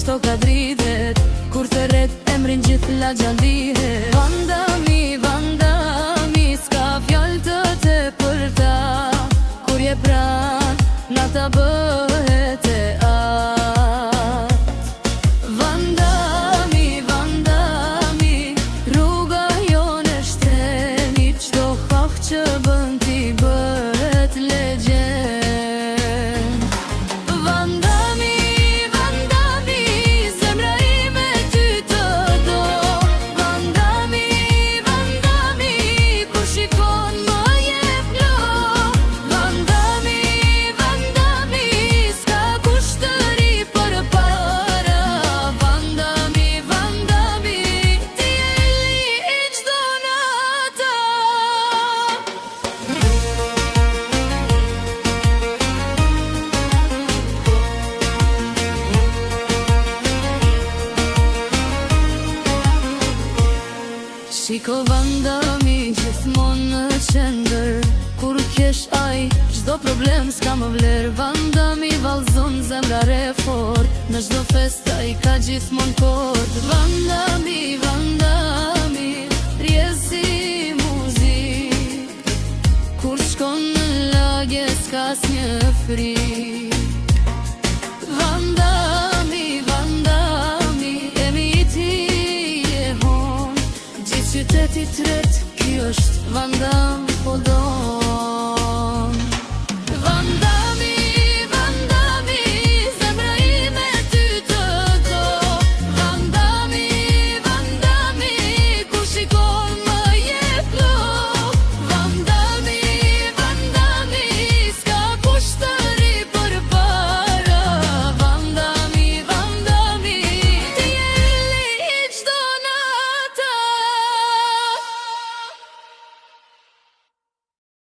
shto ka dridhet, kur të ret emrin gjithë la gjallihet. Vandami, vandami, s'ka fjall të te për ta, kur je pran, na ta bëhet e atë. Vandami, vandami, rruga jone shtreni, qdo hak që bën ti bëhet legjend. Vandami, vandami, zemra ime ty të do. Vandami, vandami, kur shikon më jep lo. Vandami, vandami, s'ka kushtëri për para. Vandami, vandami, ti e li i qdo nata. Shiko vandami, gjithmonë në qendër, kur kesh aj, çdo problem s'ka më vler. Vandami vallzon zemra re fort, në çdo fest ai ka gjithmonë kort. Vandami, vandami, rjes si muzik, kur shkon në lagje s'ka s'një frik. Vandami, vandami, jemi i ti je hon, gjithë qyteti tret, ky është vandami.